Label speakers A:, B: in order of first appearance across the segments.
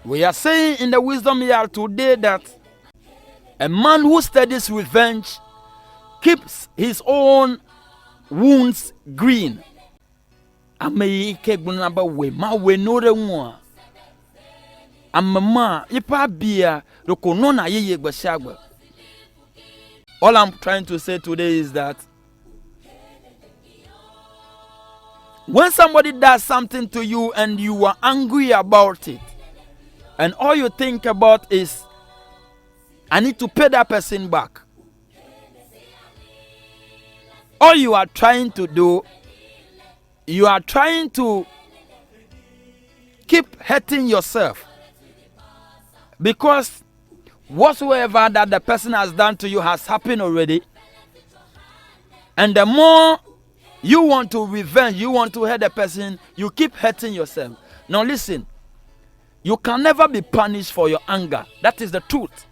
A: We are saying in the wisdom here today that a man who studies revenge keeps his own wounds green. Ameyike gunaba we ma we no re nwa. Amama ipa bia rokono na yeye gbashagba. All I'm trying to say today is that when somebody does something to you and you are angry about it, and all you think about is, I need to pay that person back. All you are trying to do, you are trying to keep hurting yourself. Because whatsoever that the person has done to you has happened already. And the more you want to revenge, you want to hurt the person, you keep hurting yourself. Now listen, you can never be punished for your anger. That is the truth.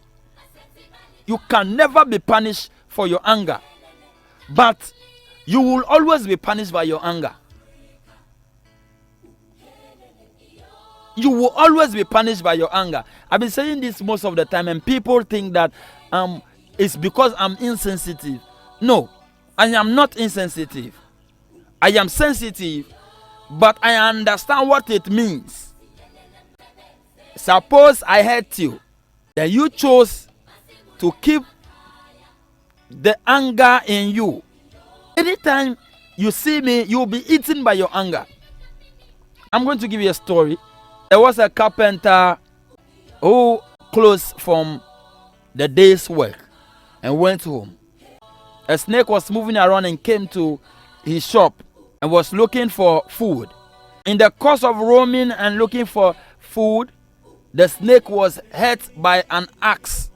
A: You can never be punished for your anger. But you will always be punished by your anger. You will always be punished by your anger. I've been saying this most of the time, and people think that it's because I'm insensitive. No, I am not insensitive. I am sensitive, but I understand what it means. Suppose I hurt you, then you chose to keep the anger in you. Anytime you see me, you'll be eaten by your anger. I'm going to give you a story. There was a carpenter who closed from the day's work and went home. A snake was moving around and came to his shop and was looking for food. In the course of roaming and looking for food, the snake was hurt by an axe.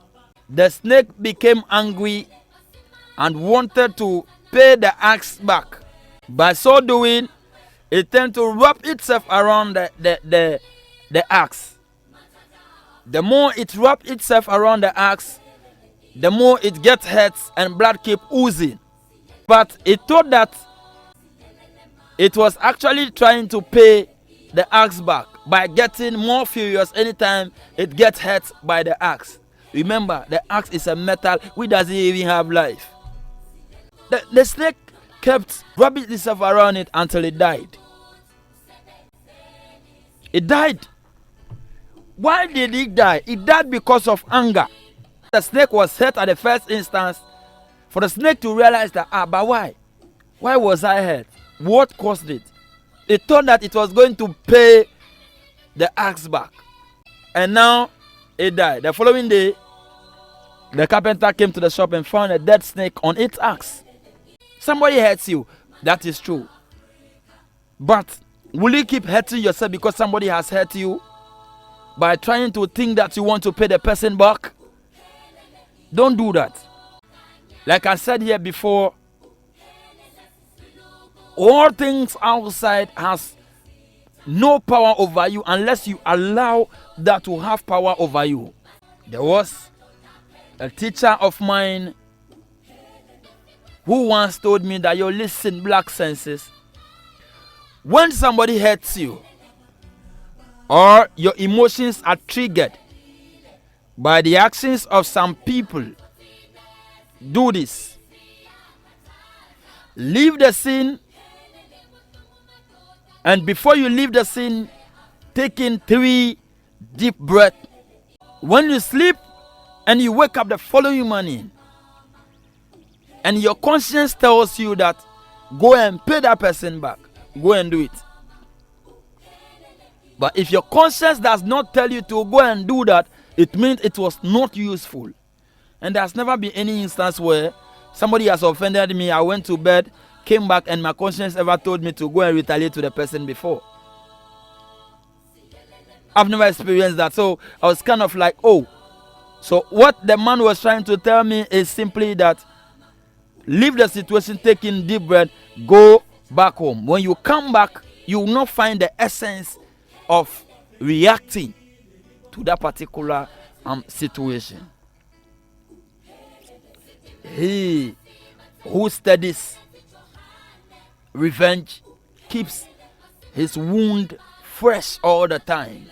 A: The snake became angry and wanted to pay the axe back. By so doing, it tended to wrap itself around the axe. The more it wrapped itself around the axe, the more it gets hurt and blood keep oozing. But it thought that it was actually trying to pay the axe back by getting more furious anytime it gets hurt by the axe. Remember, the axe is a metal which doesn't even have life. The snake kept wrapping itself around it until it died. It died. Why did it die? It died because of anger. The snake was hurt at the first instance. For the snake to realize that, but why? Why was I hurt? What caused it? It thought that it was going to pay the axe back. And now it died. The following day, the carpenter came to the shop and found a dead snake on its axe. Somebody hurts you. That is true. But will you keep hurting yourself because somebody has hurt you? By trying to think that you want to pay the person back? Don't do that. Like I said here before, all things outside has no power over you unless you allow that to have power over you. There was a teacher of mine who once told me that, you listen, black senses, when somebody hurts you or your emotions are triggered by the actions of some people, do this. Leave the scene, and before you leave the scene, take in 3 deep breaths. When you sleep and you wake up the following morning, and your conscience tells you that go and pay that person back, go and do it. But if your conscience does not tell you to go and do that, it means it was not useful. And there's never been any instance where somebody has offended me, I went to bed, came back, and my conscience ever told me to go and retaliate to the person before. I've never experienced that. So I was kind of like, oh. So what the man was trying to tell me is simply that leave the situation, take in deep breath, go back home. When you come back, you will not find the essence of reacting to that particular situation. He who studies revenge keeps his wound fresh all the time.